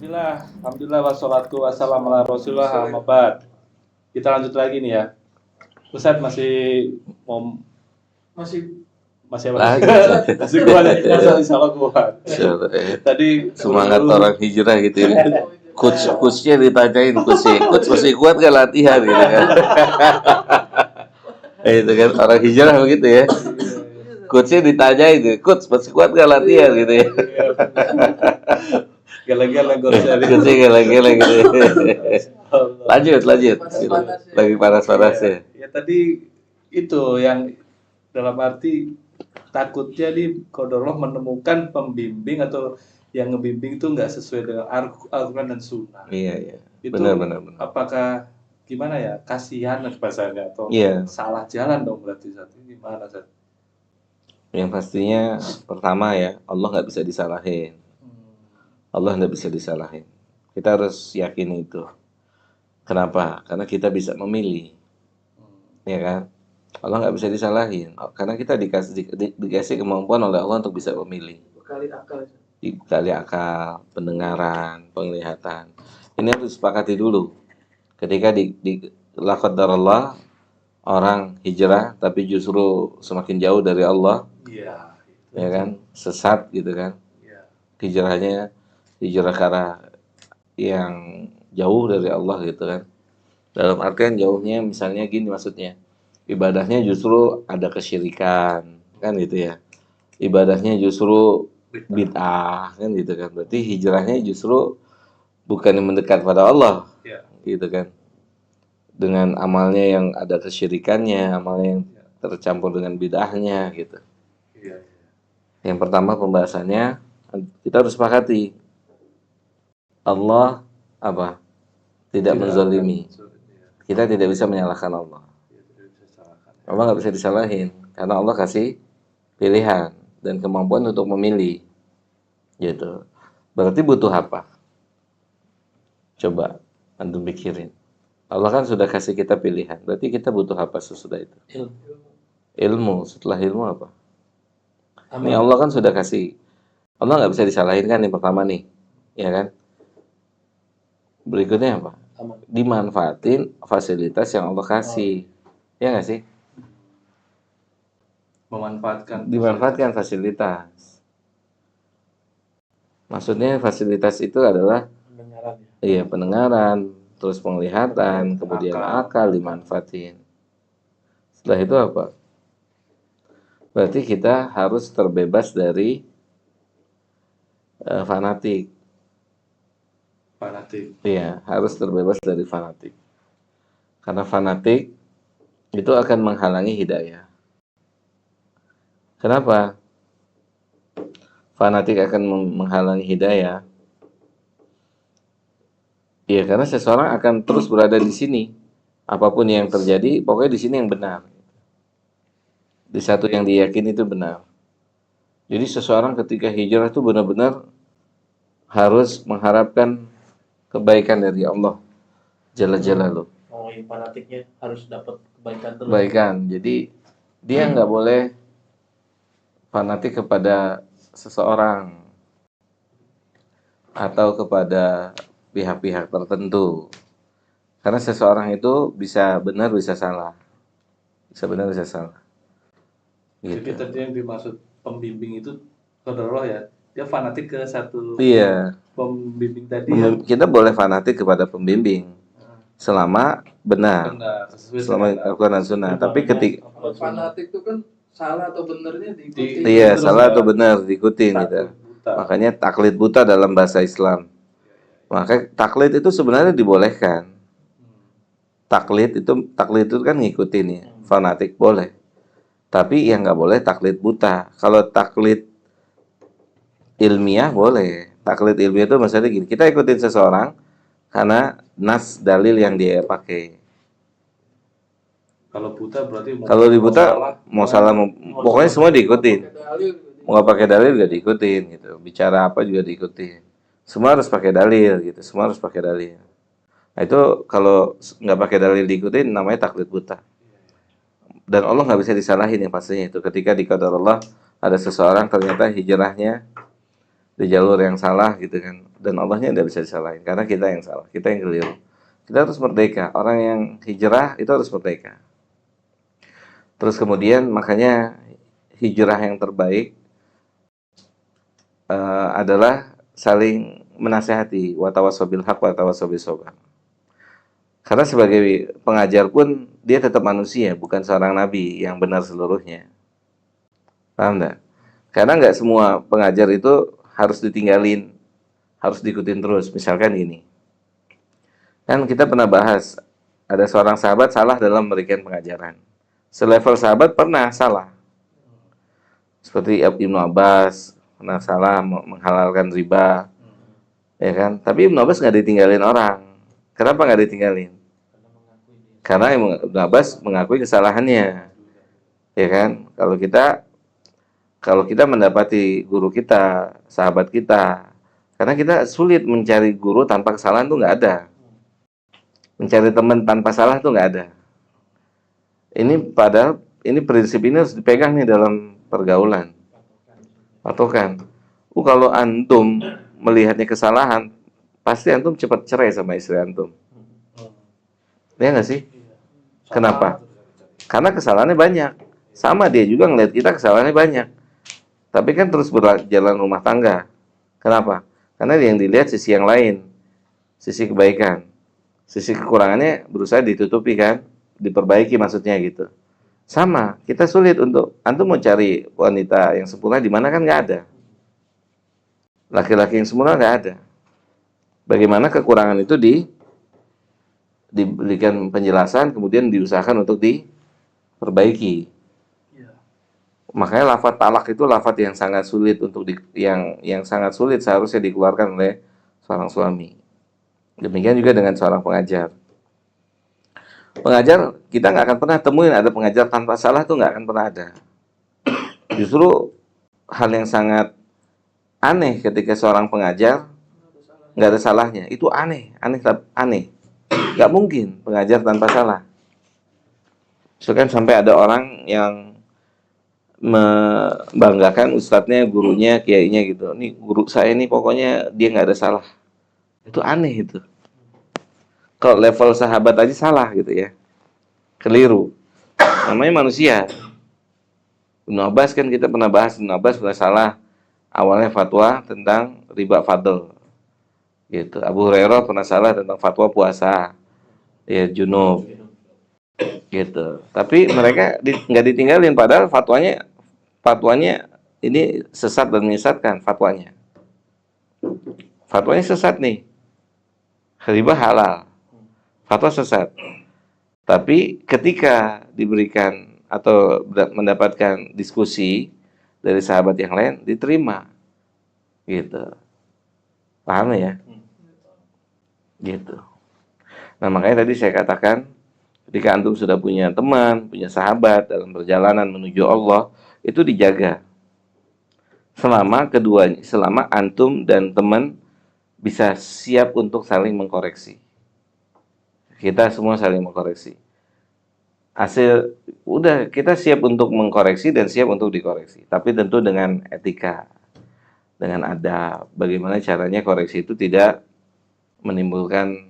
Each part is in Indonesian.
Bismillah, Alhamdulillah wassalatu wassalamu ala Rasulillah amma ba'd. Kita lanjut lagi nih ya. Ustadz mau masih masih apa? Masih kuat ya, insyaallah kuat. Tadi Semangat orang hijrah gitu ya. Coachnya ditanyain, coach masih kuat gak latihan gitu kan. Itu kan orang hijrah begitu ya. Coachnya ditanyain, coach masih kuat gak latihan gitu ya. Gala-gala coachnya Gala-gala gitu ya. Lanjut. Lagi panas-panasnya. Ya tadi itu yang dalam arti takutnya di Qadarullah menemukan pembimbing atau yang ngebimbing itu nggak sesuai dengan Al-Quran dan Sunnah. Iya. Itu Benar. apakah gimana ya, kasihan bahasanya atau salah jalan dong berarti saat ini gimana Sat? Yang pastinya pertama ya, Allah nggak bisa disalahin. Allah nggak bisa disalahin. Kita harus yakin itu. Kenapa? Karena kita bisa memilih, ya kan? Allah nggak bisa disalahin, karena kita dikasih kemampuan oleh Allah untuk bisa memilih. Dibekali akal, pendengaran, penglihatan. Ini harus disepakati dulu. Ketika la qadarallah orang hijrah tapi justru semakin jauh dari Allah, ya kan? Sesat gitu kan? Hijrahnya hijrah karena yang jauh dari Allah gitu kan. Dalam artian jauhnya misalnya gini maksudnya. Ibadahnya justru ada kesyirikan kan gitu ya. Ibadahnya justru bid'ah kan gitu kan. Berarti hijrahnya justru bukan mendekat pada Allah gitu kan. Dengan amalnya yang ada kesyirikannya, amalnya yang tercampur dengan bid'ahnya gitu. Yang pertama pembahasannya kita harus sepakati Allah apa? Tidak menzalimi. Kita tidak bisa menyalahkan Allah. Allah nggak bisa disalahin karena Allah kasih pilihan dan kemampuan untuk memilih, gitu. Berarti butuh apa? Coba antum pikirin. Allah kan sudah kasih kita pilihan. Berarti kita butuh apa sesudah itu? Ilmu. Setelah ilmu apa? Ini Allah kan sudah kasih. Allah nggak bisa disalahin kan yang pertama nih, ya kan? Berikutnya apa? Dimanfaatin fasilitas yang Allah kasih, ya nggak sih? Dimanfaatkan fasilitas. Maksudnya fasilitas itu adalah pendengaran, terus penglihatan, kemudian akal dimanfaatin. Setelah itu apa? Berarti kita harus terbebas dari fanatik. Iya, harus terbebas dari fanatik. Karena fanatik itu akan menghalangi hidayah. Kenapa? Fanatik akan menghalangi hidayah. Iya, karena seseorang akan terus berada di sini. Apapun yang terjadi, pokoknya di sini yang benar. Di satu yang diyakini itu benar. Jadi seseorang ketika hijrah itu benar-benar harus mengharapkan kebaikan dari Allah Jalla Jalaluh. Fanatiknya harus dapat kebaikan terus. Kebaikan. Jadi dia nggak boleh fanatik kepada seseorang atau kepada pihak-pihak tertentu. Karena seseorang itu bisa benar bisa salah. Bisa benar bisa salah. Gitu. Jadi tadi yang dimaksud pembimbing itu Qadarullah ya. Dia fanatik ke satu pembimbing tadi. Kita boleh fanatik kepada pembimbing selama benar selama Al-Quran dan Sunnah. Tapi ketika fanatik itu kan salah atau benernya diikuti. Iya, salah atau benar diikutin gitu. Makanya taklid buta dalam bahasa Islam. Maka taklid itu sebenarnya dibolehkan. Taklid itu kan ngikutin ya. Fanatik boleh. Tapi yang nggak boleh taklid buta. Kalau taklid ilmiah boleh. Taklid ilmiah itu maksudnya gini, kita ikutin seseorang karena nas dalil yang dia pakai. Kalau buta berarti kalau di buta mau salah pokoknya semua diikutin. Mau nggak pakai dalil juga diikutin gitu. Bicara apa juga diikutin. Semua harus pakai dalil gitu. Semua harus pakai dalil. Nah itu kalau nggak pakai dalil diikutin namanya taklid buta. Dan Allah nggak bisa disalahin yang pastinya itu. Ketika di qadar Allah ada seseorang ternyata hijrahnya di jalur yang salah gitu kan. Dan Allahnya tidak bisa disalahin karena kita yang salah, kita yang keliru. Kita harus merdeka. Orang yang hijrah itu harus merdeka. Terus kemudian makanya hijrah yang terbaik adalah saling menasehati, wa tawassaw bil haq wa tawassaw bis sabr. Karena sebagai pengajar pun dia tetap manusia, bukan seorang nabi yang benar seluruhnya. Paham enggak? Karena enggak semua pengajar itu harus ditinggalin, harus diikutin terus. Misalkan gini. Kan kita pernah bahas ada seorang sahabat salah dalam memberikan pengajaran. Selevel sahabat pernah salah. Seperti Ibnu Abbas pernah salah menghalalkan riba. Ya kan? Tapi Ibnu Abbas nggak ditinggalin orang. Kenapa nggak ditinggalin? Karena Ibnu Abbas mengakui kesalahannya. Ya kan? Kalau kita mendapati guru kita, sahabat kita, karena kita sulit mencari guru tanpa kesalahan tuh nggak ada. Mencari teman tanpa salah tuh nggak ada. Padahal prinsip ini harus dipegang nih dalam pergaulan. Patokan. Kalau antum melihatnya kesalahan, pasti antum cepat cerai sama istri antum. Ya nggak sih? Kenapa? Karena kesalahannya banyak. Sama dia juga ngeliat kita kesalahannya banyak. Tapi kan terus berjalan rumah tangga. Kenapa? Karena yang dilihat sisi yang lain. Sisi kebaikan. Sisi kekurangannya berusaha ditutupi kan. Diperbaiki maksudnya gitu. Sama, kita sulit untuk antum mau cari wanita yang sempurna di mana kan nggak ada. Laki-laki yang sempurna nggak ada. Bagaimana kekurangan itu diberikan penjelasan, kemudian diusahakan untuk diperbaiki. Makanya lafaz talak itu lafaz yang sangat sulit yang sangat sulit seharusnya dikeluarkan oleh seorang suami. Demikian juga dengan seorang pengajar. Pengajar kita nggak akan pernah temuin ada pengajar tanpa salah tuh nggak akan pernah ada. Justru hal yang sangat aneh ketika seorang pengajar nggak ada salahnya. Itu aneh. Nggak mungkin pengajar tanpa salah. Misalkan sampai ada orang yang membanggakan ustadznya, gurunya, kiainya gitu. Nih guru saya ini pokoknya dia nggak ada salah. Itu aneh itu. Kalau level sahabat aja salah gitu ya. Keliru. Namanya manusia. Ibnu Abbas kan kita pernah bahas, Ibnu Abbas pernah salah. Awalnya fatwa tentang riba fadl. Gitu. Abu Hurairah pernah salah tentang fatwa puasa. Ya junub. Gitu. Tapi mereka nggak ditinggalin padahal fatwanya ini sesat dan menyesatkan fatwanya. Fatwanya sesat nih. Riba halal. Fatwa sesat. Tapi ketika diberikan atau mendapatkan diskusi dari sahabat yang lain, diterima. Gitu. Paham ya? Gitu. Nah, makanya tadi saya katakan, ketika antum sudah punya teman, punya sahabat dalam perjalanan menuju Allah, itu dijaga. Selama antum dan teman bisa siap untuk saling mengkoreksi. Kita semua saling mengkoreksi. Udah kita siap untuk mengkoreksi dan siap untuk dikoreksi. Tapi tentu dengan etika, dengan adab. Bagaimana caranya koreksi itu tidak menimbulkan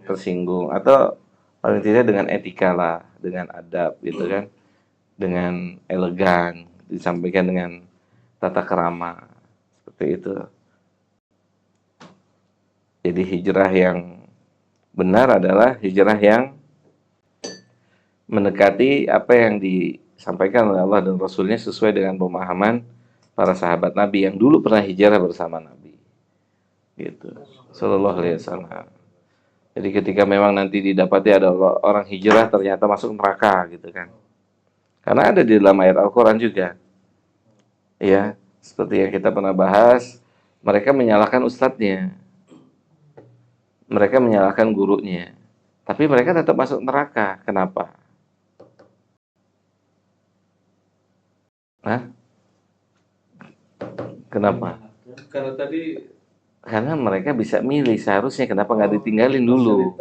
tersinggung atau paling tidak dengan etika lah, dengan adab gitu kan, dengan elegan, disampaikan dengan tata kerama seperti itu. Jadi hijrah yang benar adalah hijrah yang mendekati apa yang disampaikan oleh Allah dan Rasulnya sesuai dengan pemahaman para sahabat Nabi yang dulu pernah hijrah bersama Nabi. Gitu. Sallallahu alaihi wasallam. Jadi ketika memang nanti didapati ada orang hijrah ternyata masuk neraka gitu kan. Karena ada di dalam ayat Al-Qur'an juga. Ya, seperti yang kita pernah bahas, mereka menyalahkan ustadznya. Mereka menyalahkan gurunya. Tapi mereka tetap masuk neraka. Kenapa? Hah? Kenapa? Karena mereka bisa milih. Seharusnya kenapa nggak ditinggalin dulu?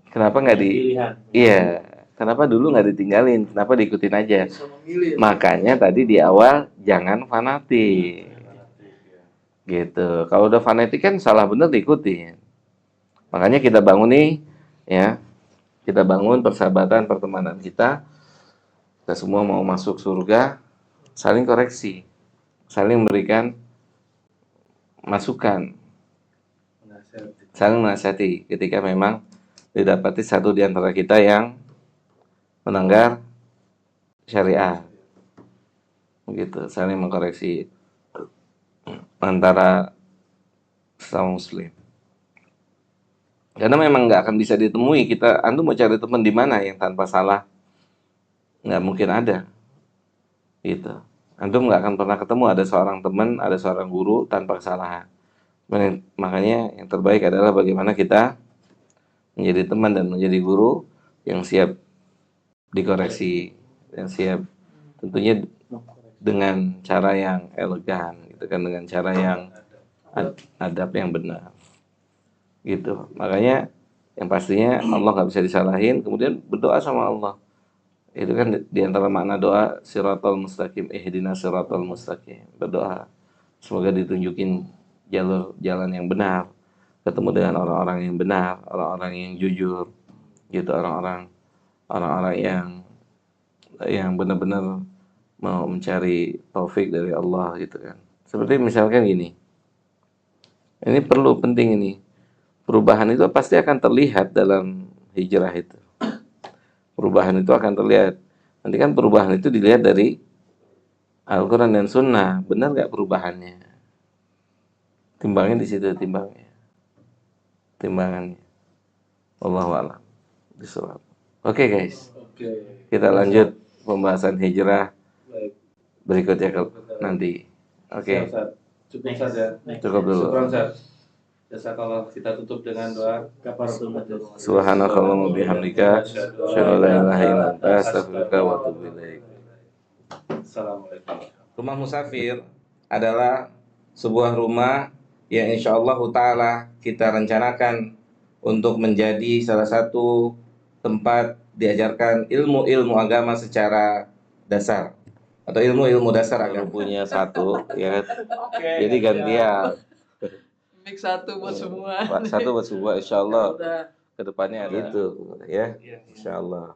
Kenapa nggak Pilihan. Iya. Kenapa dulu nggak ditinggalin? Kenapa diikutin aja? Bisa memilih. Makanya tadi di awal jangan fanatik. Gitu. Kalau udah fanatik kan salah bener diikutin. Makanya kita bangun nih, ya. Kita bangun persahabatan, pertemanan kita. Kita semua mau masuk surga, saling koreksi, saling memberikan masukan, saling menasihati ketika memang didapati satu di antara kita yang melanggar syariat. Begitu, saling mengkoreksi antara sesama muslim. Karena memang nggak akan bisa ditemui, kita antum mau cari teman di mana yang tanpa salah, nggak mungkin ada. Gitu. Antum nggak akan pernah ketemu ada seorang teman, ada seorang guru tanpa kesalahan. Makanya yang terbaik adalah bagaimana kita menjadi teman dan menjadi guru yang siap dikoreksi, yang siap tentunya dengan cara yang elegan, gitu kan, dengan cara yang adab yang benar, gitu. Makanya yang pastinya Allah nggak bisa disalahin. Kemudian berdoa sama Allah, itu kan di antara makna doa siratal mustaqim, ihdinas siratal mustaqim. Berdoa semoga ditunjukin jalur jalan yang benar, ketemu dengan orang-orang yang benar, orang-orang yang jujur, gitu, orang-orang yang benar-benar mau mencari taufik dari Allah, gitu kan. Seperti misalkan gini, ini perlu penting ini, perubahan itu pasti akan terlihat dalam hijrah itu. Perubahan itu akan terlihat. Nanti kan perubahan itu dilihat dari Al-Quran dan Sunnah. Benar nggak perubahannya? Timbangnya di situ, timbangannya. Wallahu a'lam bishawab. Oke guys, kita lanjut pembahasan hijrah Baik. berikutnya nanti. Oke. Cukup saja. Cukup dulu. Syukran, Ustaz. Jazakallah, kita tutup dengan doa Kafaratul majlis. Subhanakallahumma bihamdika asyhadu an la ilaha illa anta astaghfiruka wa atubu ilaik. Assalamualaikum. Rumah musafir adalah sebuah rumah yang insyaallah ta'ala kita rencanakan untuk menjadi salah satu tempat diajarkan ilmu-ilmu agama secara dasar, atau ilmu-ilmu dasar agama. Punya satu, ya. Jadi gantian. Mix satu buat semua. Satu buat semua, insyaallah Udah. kedepannya ada itu, ya, insyaallah.